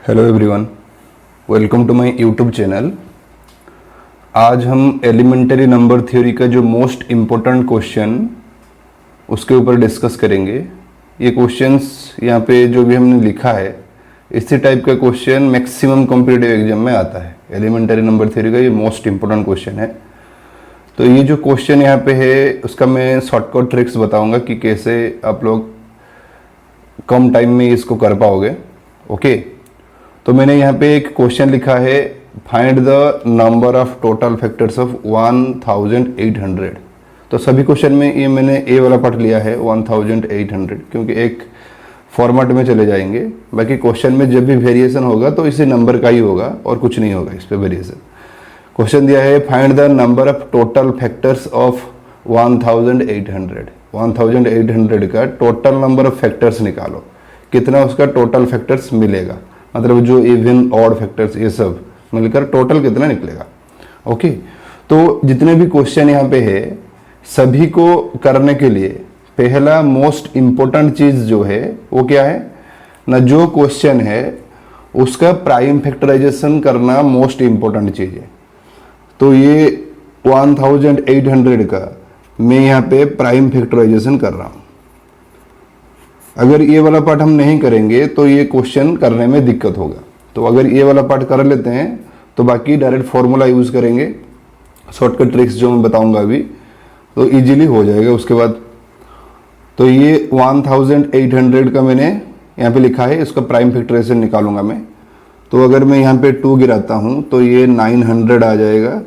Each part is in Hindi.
Hello everyone, welcome to my YouTube channel. आज हम एलिमेंटरी नंबर थ्योरी का जो मोस्ट इम्पोर्टेंट क्वेश्चन उसके ऊपर डिस्कस करेंगे। ये क्वेश्चंस यहाँ पे जो भी हमने लिखा है इसी टाइप का क्वेश्चन मैक्सिमम कॉम्पिटिटिव एग्जाम में आता है। एलिमेंटरी नंबर थ्योरी का ये मोस्ट इम्पोर्टेंट क्वेश्चन है। तो ये जो क्वेश्चन यहाँ पे है उसका मैं शॉर्टकट ट्रिक्स बताऊँगा कि कैसे आप लोग कम टाइम में इसको कर पाओगे। ओके, तो मैंने यहाँ पे एक क्वेश्चन लिखा है, find the number of total factors of 1800। तो सभी क्वेश्चन में ये मैंने ए वाला पार्ट लिया है 1800, क्योंकि एक फॉर्मेट में चले जाएंगे। बाकी क्वेश्चन में जब भी वेरिएशन होगा तो इसी नंबर का ही होगा और कुछ नहीं होगा इस पे वेरिएशन। क्वेश्चन दिया है, find the number of total factors of 1800। 1800 का टोटल नंबर ऑफ फैक्टर्स निकालो, कितना उसका टोटल फैक्टर्स मिलेगा, मतलब जो इवन ऑड फैक्टर्स ये सब मिलकर टोटल कितना निकलेगा। ओके, तो जितने भी क्वेश्चन यहाँ पे है सभी को करने के लिए पहला मोस्ट इम्पोर्टेंट चीज जो है वो क्या है ना, जो क्वेश्चन है उसका प्राइम फैक्टराइजेशन करना मोस्ट इम्पोर्टेंट चीज है। तो ये 1800 का मैं यहाँ पे प्राइम फैक्टराइजेशन कर रहा हूँ। अगर ये वाला पार्ट हम नहीं करेंगे तो ये क्वेश्चन करने में दिक्कत होगा। तो अगर ये वाला पार्ट कर लेते हैं तो बाकी डायरेक्ट फॉर्मूला यूज़ करेंगे, शॉर्टकट ट्रिक्स जो मैं बताऊंगा अभी, तो इजीली हो जाएगा उसके बाद। तो ये 1800 का मैंने यहाँ पे लिखा है, इसका प्राइम फैक्टराइजेशन निकालूंगा मैं। तो अगर मैं यहाँ पे 2 गिराता हूँ तो ये 900 आ जाएगा,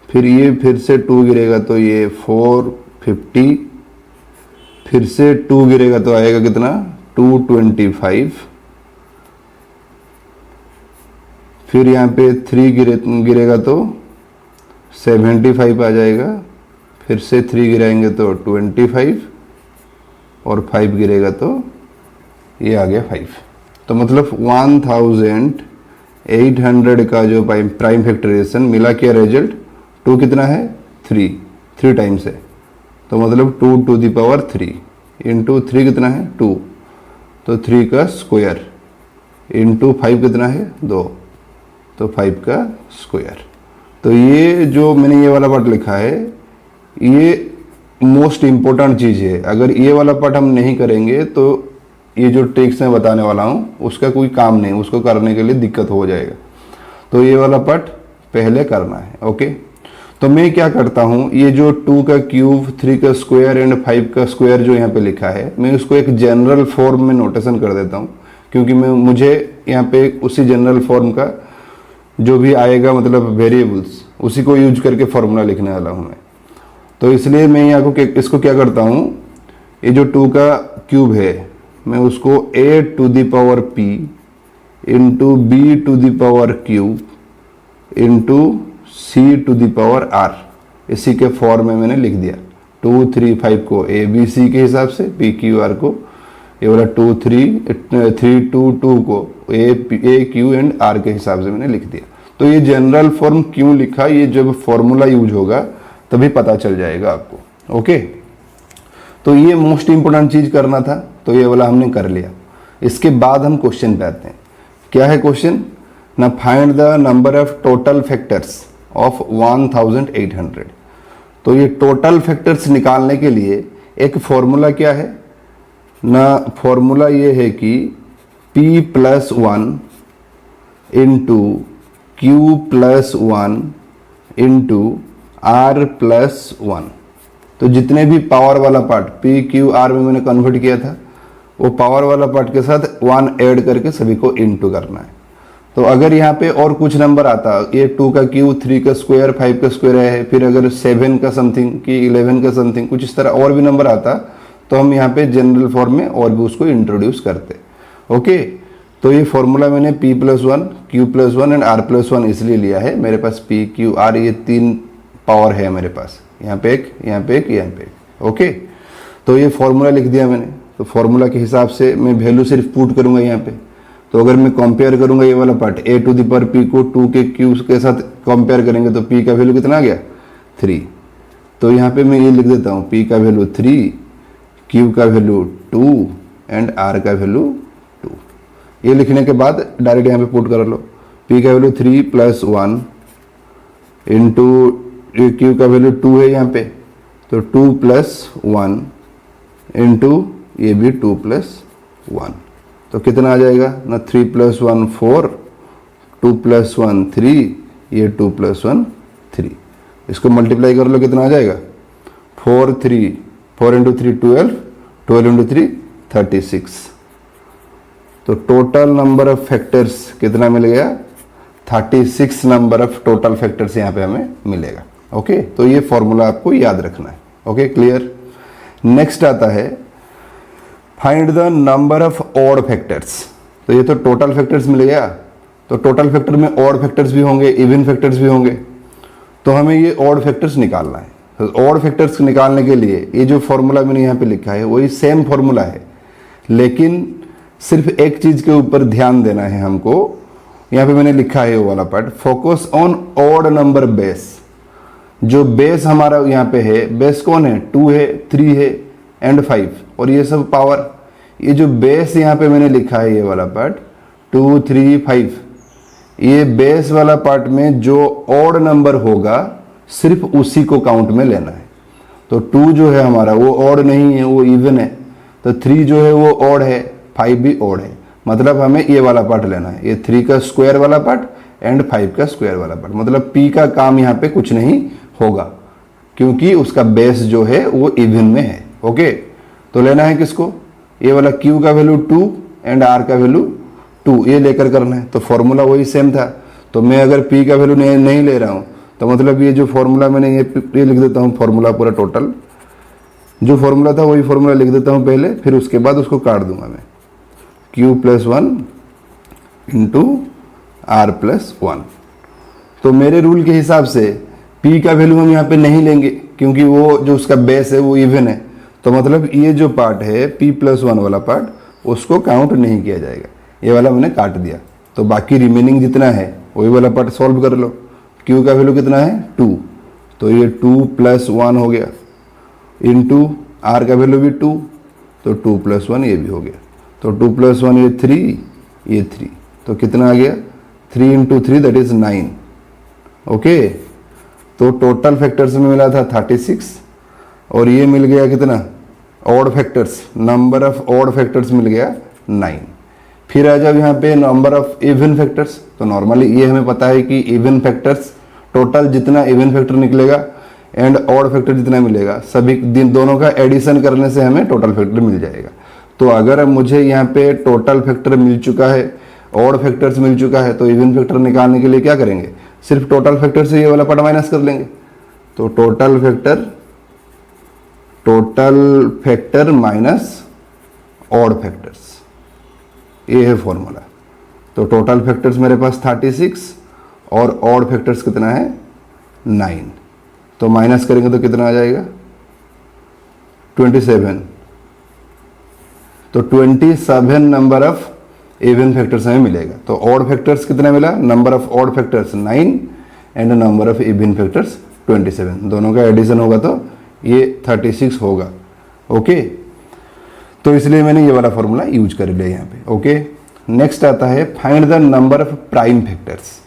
फिर ये फिर से 2 गिरेगा तो ये 450, फिर से 2 गिरेगा तो आएगा कितना 225, फिर यहाँ पे 3 गिरेगा तो 75 आ जाएगा, फिर से 3 गिराएंगे तो 25 और 5 गिरेगा तो ये आ गया 5। तो मतलब 1800 का जो प्राइम फैक्टराइजेशन मिला, क्या रिजल्ट 2 कितना है 3 टाइम्स है, तो मतलब 2 टू द पावर 3 इंटू 3 कितना है 2, तो 3 का स्क्वायर इंटू 5 कितना है 2, तो 5 का स्क्वायर। तो ये जो मैंने ये वाला पार्ट लिखा है ये मोस्ट इम्पोर्टेंट चीज़ है। अगर ये वाला पार्ट हम नहीं करेंगे तो ये जो ट्रिक्स मैं बताने वाला हूँ उसका कोई काम नहीं, उसको करने के लिए दिक्कत हो जाएगा। तो ये वाला पार्ट पहले करना है। ओके, तो मैं क्या करता हूँ, ये जो 2 का क्यूब 3 का स्क्वायर एंड 5 का स्क्वायर जो यहाँ पे लिखा है मैं उसको एक जनरल फॉर्म में नोटेशन कर देता हूँ, क्योंकि मुझे यहाँ पे उसी जनरल फॉर्म का जो भी आएगा मतलब वेरिएबल्स उसी को यूज करके फॉर्मूला लिखने वाला हूँ मैं। तो इसलिए मैं यहाँ को इसको क्या करता हूँ, ये जो 2 का क्यूब है मैं उसको a to the power p into B to the power cube into c to the power r इसी के फॉर्म में मैंने लिख दिया। 2 3 5 को a b c के हिसाब से, p q r को, ये वाला 2 3 2 2 को a q एंड r के हिसाब से मैंने लिख दिया। तो ये जनरल फॉर्म क्यों लिखा, ये जब फॉर्मूला यूज होगा तभी पता चल जाएगा आपको। ओके, तो ये मोस्ट इंपोर्टेंट चीज करना था, तो ये वाला हमने कर लिया। इसके बाद हम क्वेश्चन पे आते हैं। क्या है क्वेश्चन ना, find the number of total factors of 1800। तो ये टोटल फैक्टर्स निकालने के लिए एक फॉर्मूला क्या है ना, फॉर्मूला ये है कि p+1 into q+1 into r+1। तो जितने भी पावर वाला पार्ट p q r में मैंने कन्वर्ट किया था वो पावर वाला पार्ट के साथ 1 ऐड करके सभी को इंटू करना है। तो अगर यहाँ पे और कुछ नंबर आता, ये 2 का क्यूब 3 का स्क्वायर 5 का स्क्वायर है, फिर अगर 7 का समथिंग कि 11 का समथिंग कुछ इस तरह और भी नंबर आता तो हम यहाँ पे जनरल फॉर्म में और भी उसको इंट्रोड्यूस करते। ओके, तो ये फॉर्मूला मैंने p+1 q+1 एंड r+1 इसलिए लिया है। मेरे पास p q r ये 3 पावर है मेरे पास, यहाँ पे एक, यहाँ पे एक, यहाँ पे एक। ओके, तो ये फॉर्मूला लिख दिया मैंने। तो फॉर्मूला के हिसाब से मैं वैल्यू सिर्फ पुट करूंगा यहाँ पे। तो अगर मैं कंपेयर करूंगा ये वाला part a to the power p को 2 के क्यूब के साथ कंपेयर करेंगे तो p का वैल्यू कितना आ गया 3। तो यहाँ पे मैं ये लिख देता हूँ p का वैल्यू 3, q का वैल्यू 2 एंड r का वैल्यू 2। ये लिखने के बाद डायरेक्ट यहाँ पे पुट कर लो, पी का वैल्यू 3 + 1 इंटू क्यू का वैल्यू 2 है यहाँ पे, तो 2 + 1 इंटू ये भी 2 + 1, तो कितना आ जाएगा ना, 3 + 1 4, 2 + 1 3, ये 2 + 1 3, इसको मल्टीप्लाई कर लो, कितना आ जाएगा 4 × 3 12, 12 × 3 36। तो टोटल नंबर ऑफ फैक्टर्स कितना मिल गया, 36 नंबर ऑफ टोटल फैक्टर्स यहाँ पे हमें मिलेगा। ओके, तो ये फॉर्मूला आपको याद रखना है। Okay, clear. नेक्स्ट आता है find the number of odd factors. तो ये तो टोटल फैक्टर्स मिल गया, तो टोटल फैक्टर में ऑड फैक्टर्स भी होंगे, इवन फैक्टर्स भी होंगे, तो हमें ये ऑड फैक्टर्स निकालना है। ऑड फैक्टर्स निकालने के लिए ये जो फॉर्मूला मैंने यहाँ पे लिखा है वही सेम फॉर्मूला है, लेकिन सिर्फ एक चीज के ऊपर ध्यान देना है हमको। यहाँ पे मैंने लिखा है वो वाला part, focus on odd number base. जो बेस हमारा यहाँ पे है, बेस कौन है, 2 है, 3 है एंड 5, और ये सब पावर। ये जो बेस यहाँ पे मैंने लिखा है ये वाला पार्ट 2 3 5, ये बेस वाला पार्ट में जो ऑड नंबर होगा सिर्फ उसी को काउंट में लेना है। तो 2 जो है हमारा वो ऑड नहीं है, वो इवन है, तो 3 जो है वो ऑड है, 5 भी ऑड है, मतलब हमें ये वाला पार्ट लेना है, ये 3 का स्क्वायर वाला पार्ट एंड 5 का स्क्वायर वाला पार्ट। मतलब p का काम यहाँ पे कुछ नहीं होगा, क्योंकि उसका बेस जो है वो इवन में है। ओके, तो लेना है किसको, ये वाला q का वैल्यू 2 एंड r का वैल्यू 2, ये लेकर करना है। तो फॉर्मूला वही सेम था, तो मैं अगर p का वैल्यू नहीं ले रहा हूँ, तो मतलब ये जो फॉर्मूला मैंने ये लिख देता हूँ, फॉर्मूला पूरा टोटल जो फॉर्मूला था वही फॉर्मूला लिख देता हूँ पहले, फिर उसके बाद उसको काट दूंगा मैं, q + 1 इंटू r + 1। तो मेरे रूल के हिसाब से p का वैल्यू हम यहाँ पे नहीं लेंगे, क्योंकि वो जो उसका बेस है वो इवन है, तो मतलब ये जो पार्ट है p + 1 वाला पार्ट उसको काउंट नहीं किया जाएगा, ये वाला मैंने काट दिया। तो बाकी रिमेनिंग जितना है वही वाला पार्ट सॉल्व कर लो। q का वैल्यू कितना है 2, तो ये 2 + 1 हो गया, इंटू r का वैल्यू भी 2, तो 2 + 1 ये भी हो गया, तो 2 + 1 ये 3, ये 3, तो कितना आ गया 3 × 3 दैट इज 9। ओके, तो टोटल फैक्टर्स में मिला था 36, और ये मिल गया कितना, odd factors, number of odd factors मिल गया 9। फिर आ जाओ यहाँ पे नंबर ऑफ इवन फैक्टर्स। तो नॉर्मली ये हमें पता है कि इवन फैक्टर्स, टोटल जितना इवन फैक्टर निकलेगा एंड ऑड फैक्टर जितना मिलेगा, सभी दोनों का एडिशन करने से हमें टोटल फैक्टर मिल जाएगा। तो अगर मुझे यहाँ पे टोटल फैक्टर मिल चुका है, ऑड फैक्टर्स मिल चुका है, तो इवन फैक्टर निकालने के लिए क्या करेंगे, सिर्फ टोटल फैक्टर से ये वाला पार्ट माइनस कर लेंगे। तो total factor minus odd factors, ये है फॉर्मूला। तो टोटल फैक्टर्स मेरे पास 36 और ऑड फैक्टर्स कितना है 9, तो माइनस करेंगे तो कितना आ जाएगा 27। तो 27 नंबर ऑफ इवन फैक्टर्स हमें मिलेगा। तो ऑड फैक्टर्स कितना मिला, number of odd factors 9 and number of even factors 27, दोनों का एडिशन होगा तो ये 36 होगा। ओके, तो इसलिए मैंने ये वाला फॉर्मूला यूज कर लिया यहाँ पे। ओके, नेक्स्ट आता है find the number of prime factors.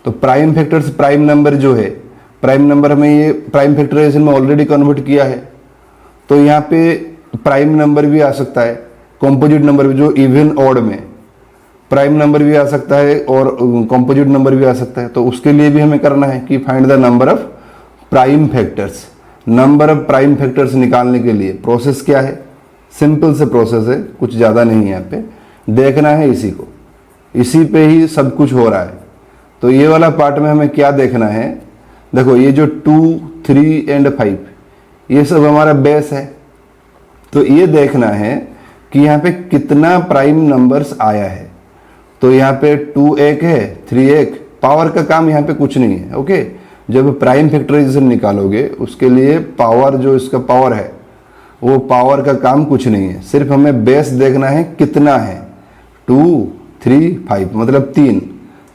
तो प्राइम फैक्टर्स, प्राइम नंबर जो है, प्राइम नंबर हमें ये प्राइम फैक्टराइजेशन में ऑलरेडी कन्वर्ट किया है, तो यहाँ पे प्राइम नंबर भी आ सकता है, कॉम्पोजिट नंबर भी, जो इवन ऑड में प्राइम नंबर भी आ सकता है और कॉम्पोजिट नंबर भी आ सकता है। तो उसके लिए भी हमें करना है कि find the number of prime factors. Number of prime factors निकालने के लिए प्रोसेस क्या है, सिंपल से प्रोसेस है, कुछ ज़्यादा नहीं है। यहाँ पे देखना है इसी को, इसी पे ही सब कुछ हो रहा है। तो ये वाला पार्ट में हमें क्या देखना है, देखो ये जो 2, 3 एंड 5 ये सब हमारा बेस है, तो ये देखना है कि यहाँ पे कितना प्राइम नंबर्स आया है। तो यहाँ पे 2 एक है, 3 एक, पावर का काम यहाँ पे कुछ नहीं है। ओके, जब प्राइम फैक्टराइजेशन निकालोगे उसके लिए पावर, जो इसका पावर है वो पावर का काम कुछ नहीं है, सिर्फ हमें बेस देखना है कितना है, 2, 3, 5, मतलब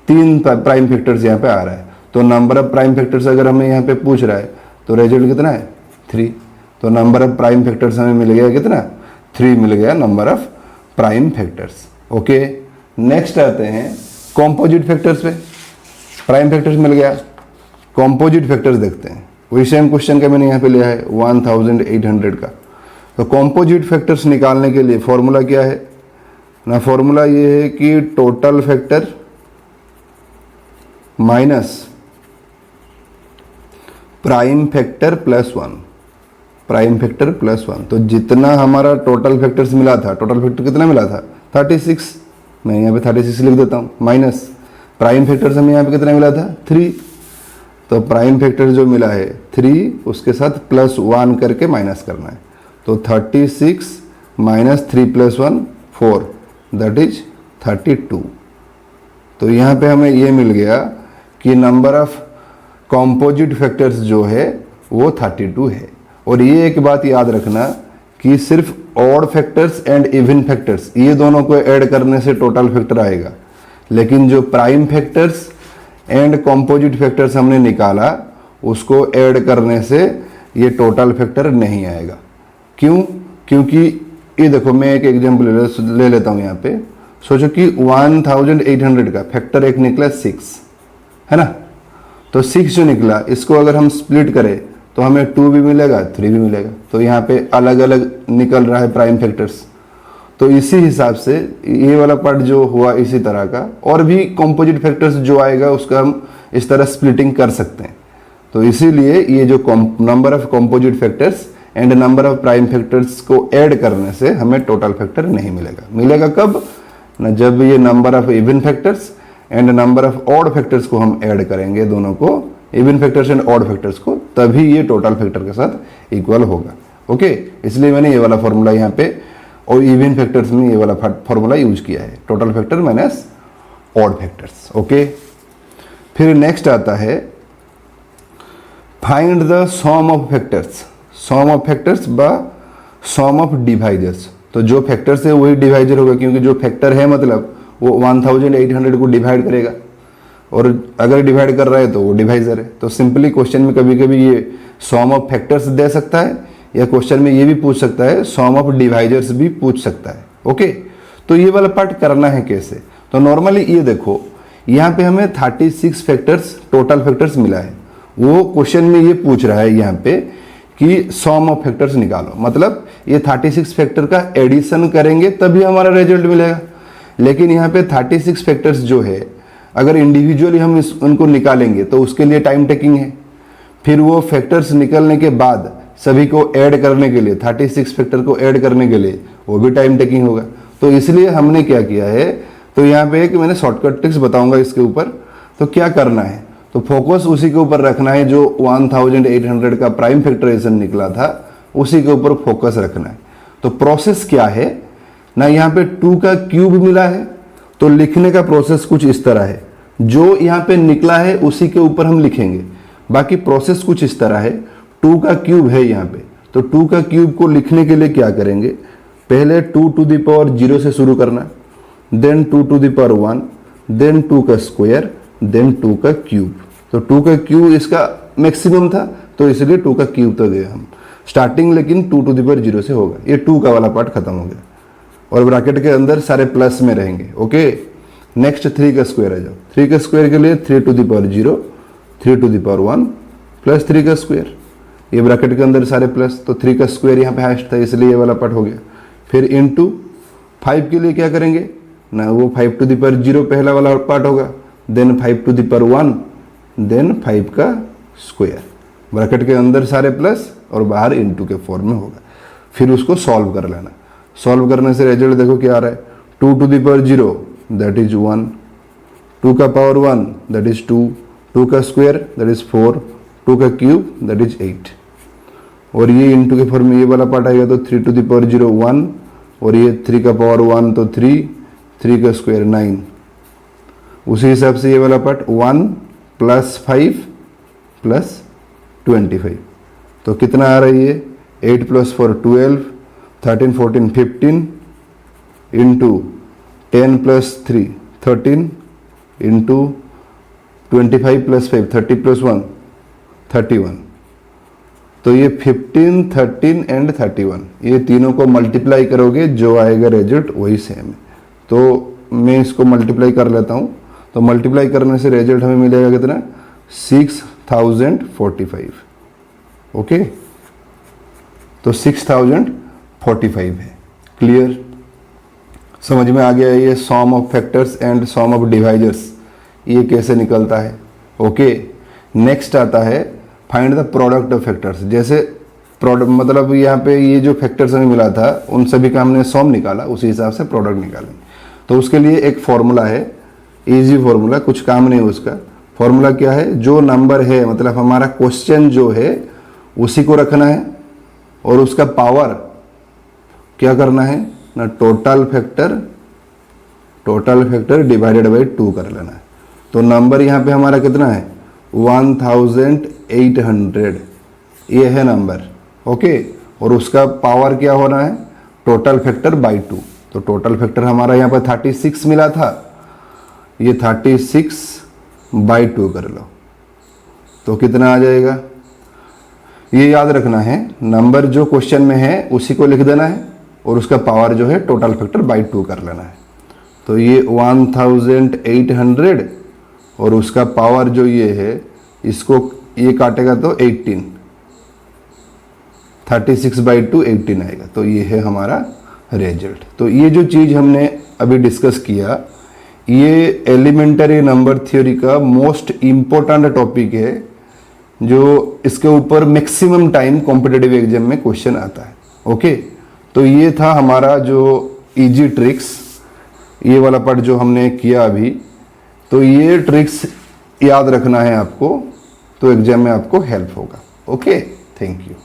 तीन प्राइम फैक्टर्स यहाँ पे आ रहा है। तो नंबर ऑफ प्राइम फैक्टर्स अगर हमें यहाँ पे पूछ रहा है तो रिजल्ट कितना है 3। तो नंबर ऑफ प्राइम फैक्टर्स हमें मिल गया कितना, 3 मिल गया number of prime factors. Okay, next आते हैं कॉम्पोजिट फैक्टर्स पे। प्राइम फैक्टर्स मिल गया, कॉम्पोजिट फैक्टर्स देखते हैं। वही सेम क्वेश्चन का मैंने यहाँ पे लिया है 1800 का। तो कॉम्पोजिट फैक्टर्स निकालने के लिए फॉर्मूला क्या है ना, फॉर्मूला ये है कि total factor minus prime factor plus 1, prime factor plus 1। तो जितना हमारा टोटल फैक्टर्स मिला था, टोटल फैक्टर कितना मिला था 36, मैं यहाँ पे 36 लिख देता हूँ, माइनस प्राइम फैक्टर्स हमें यहाँ पे कितना मिला था 3। तो प्राइम फैक्टर जो मिला है 3, उसके साथ प्लस 1 करके माइनस करना है। तो 36 माइनस 3 प्लस 1 4, दैट इज 32। तो यहाँ पे हमें ये मिल गया कि नंबर ऑफ कॉम्पोजिट फैक्टर्स जो है वो 32 है। और ये एक बात याद रखना कि सिर्फ odd factors and even factors ये दोनों को ऐड करने से टोटल फैक्टर आएगा, लेकिन जो prime factors and composite factors हमने निकाला उसको ऐड करने से ये टोटल फैक्टर नहीं आएगा। क्यों? क्योंकि ये देखो, मैं एक एग्जाम्पल ले लेता हूँ यहाँ पे। सोचो कि 1800 का फैक्टर एक निकला 6, है ना। तो 6 जो निकला इसको अगर हम स्प्लिट करें तो हमें 2 भी मिलेगा 3 भी मिलेगा। तो यहाँ पे अलग अलग निकल रहा है प्राइम फैक्टर्स। तो इसी हिसाब से ये वाला पार्ट जो हुआ इसी तरह का, और भी कॉम्पोजिट फैक्टर्स जो आएगा उसका हम इस तरह स्प्लिटिंग कर सकते हैं। तो इसीलिए ये जो number of composite factors and number of prime factors को ऐड करने से हमें टोटल फैक्टर नहीं मिलेगा। मिलेगा कब ना, जब ये number of even factors and number of odd factors को हम ऐड करेंगे, दोनों को, even factors and odd factors को, तभी ये टोटल फैक्टर के साथ इक्वल होगा। ओके, इसलिए मैंने ये वाला फॉर्मूला यहाँ पे और इवन फैक्टर्स में ये वाला फॉर्मूला यूज किया है, total factor minus odd factors. Okay, फिर नेक्स्ट आता है find the sum of factors. Sum of factors व सम ऑफ डिवाइजर्स। तो जो फैक्टर्स है वही डिवाइजर होगा, क्योंकि जो फैक्टर है मतलब वो 1800 को डिवाइड करेगा, और अगर डिवाइड कर रहा है तो वो डिवाइजर है। तो सिंपली क्वेश्चन में कभी कभी ये सम ऑफ फैक्टर्स दे सकता है, या क्वेश्चन में ये भी पूछ सकता है सम ऑफ डिवाइजर्स भी पूछ सकता है। ओके, तो ये वाला पार्ट करना है कैसे। तो नॉर्मली ये देखो, यहाँ पे हमें 36 फैक्टर्स टोटल फैक्टर्स मिला है। वो क्वेश्चन में ये पूछ रहा है यहाँ पे कि सम ऑफ फैक्टर्स निकालो, मतलब ये 36 फैक्टर का एडिशन करेंगे तभी हमारा रिजल्ट मिलेगा। लेकिन यहाँ पे 36 फैक्टर्स जो है अगर इंडिविजुअली हम उनको निकालेंगे तो उसके लिए टाइम टेकिंग है। फिर वो फैक्टर्स निकलने के बाद सभी को ऐड करने के लिए, 36 फैक्टर को ऐड करने के लिए वो भी टाइम टेकिंग होगा। तो इसलिए हमने क्या किया है, तो यहाँ पे एक मैंने शॉर्टकट ट्रिक्स बताऊंगा इसके ऊपर। तो क्या करना है, तो फोकस उसी के ऊपर रखना है जो 1800 का प्राइम फैक्टराइजेशन निकला था, उसी के ऊपर फोकस रखना है। तो प्रोसेस क्या है ना, यहाँ पे 2 का क्यूब मिला है, तो लिखने का प्रोसेस कुछ इस तरह है। जो यहाँ पे निकला है उसी के ऊपर हम लिखेंगे, बाकी प्रोसेस कुछ इस तरह है। 2 का क्यूब है यहाँ पे, तो 2 का क्यूब को लिखने के लिए क्या करेंगे, पहले 2 टू द पावर 0 से शुरू करना, then 2 to the power 1, then 2 का स्क्वायर, देन 2 का क्यूब। तो 2 का क्यूब इसका मैक्सिमम था, तो इसलिए 2 का क्यूब तो गए हम स्टार्टिंग, लेकिन 2 टू द पावर 0 से होगा। ये 2 का वाला पार्ट खत्म हो गया, और ब्रैकेट के अंदर सारे प्लस में रहेंगे। ओके, नेक्स्ट 3 का स्क्वायर आ जाओ। 3 का स्क्वायर के लिए 3 to the power 0, 3 to the power 1 plus 3 का स्क्वायर, ये ब्रैकेट के अंदर सारे प्लस। तो 3 का स्क्वायर यहाँ पे हाईएस्ट था, इसलिए ये वाला पार्ट हो गया। फिर इनटू 5 के लिए क्या करेंगे ना, वो 5 टू द पावर 0 पहला वाला पार्ट होगा, then 5 to the power 1, then 5 का स्क्वायर, ब्रैकेट के अंदर सारे प्लस और बाहर इनटू के फॉर्म में होगा। फिर उसको सॉल्व कर लेना। सॉल्व करने से रिजल्ट देखो क्या आ रहा है, 2 to the power 0 that is 1, 2 का पावर 1 दैट इज 2, 2 का स्क्वायर दैट इज 4, 2 का क्यूब दैट इज 8, और ये इनटू के फॉर्म में ये वाला पार्ट आएगा। तो 3 टू द पावर 0 1, और ये 3 का पावर 1 तो 3, 3 का स्क्वायर 9। उसी हिसाब से ये वाला पार्ट 1 प्लस 5 प्लस 25, तो कितना आ रही है, 8 plus 4 12, 13 14 15 into 10 plus 3 13 into 25 plus 5 30 plus 1 31। तो ये 15 13 एंड 31, ये तीनों को मल्टीप्लाई करोगे जो आएगा रिजल्ट वही सेम है। तो मैं इसको मल्टीप्लाई कर लेता हूँ, तो मल्टीप्लाई करने से रिजल्ट हमें मिलेगा कितना, 6045। ओके, तो 6045 है। क्लियर, समझ में आ गया ये sum of factors and sum of divisors ये कैसे निकलता है। ओके, नेक्स्ट आता है find the product of factors. जैसे प्रोडक्ट मतलब यहाँ पे ये जो फैक्टर्स हमें मिला था उन सभी का हमने सम निकाला, उसी हिसाब से प्रोडक्ट निकालेंगे। तो उसके लिए एक फॉर्मूला है, इजी फॉर्मूला, कुछ काम नहीं है उसका। फॉर्मूला क्या है, जो नंबर है मतलब हमारा क्वेश्चन जो है उसी को रखना है और उसका पावर क्या करना है ना, टोटल फैक्टर डिवाइडेड बाई 2 कर लेना है। तो नंबर यहाँ पे हमारा कितना है 1800, ये है नंबर। ओके, और उसका पावर क्या होना है, टोटल फैक्टर बाई 2। तो टोटल फैक्टर हमारा यहाँ पर 36 मिला था, ये 36 बाई 2 कर लो तो कितना आ जाएगा। ये याद रखना है, नंबर जो क्वेश्चन में है उसी को लिख देना है और उसका पावर जो है टोटल फैक्टर बाई 2 कर लेना है। तो ये 1800 और उसका पावर जो ये है, इसको ये काटेगा तो 18, 36 बाई 2 18 आएगा। तो ये है हमारा रिजल्ट। तो ये जो चीज़ हमने अभी डिस्कस किया, ये एलिमेंटरी नंबर थ्योरी का मोस्ट इम्पोर्टेंट टॉपिक है, जो इसके ऊपर मैक्सिमम टाइम कॉम्पिटिटिव एग्जाम में क्वेश्चन आता है। ओके, तो ये था हमारा जो इजी ट्रिक्स, ये वाला पार्ट जो हमने किया अभी। तो ये ट्रिक्स याद रखना है आपको, तो एग्जाम में आपको हेल्प होगा। Okay, thank you.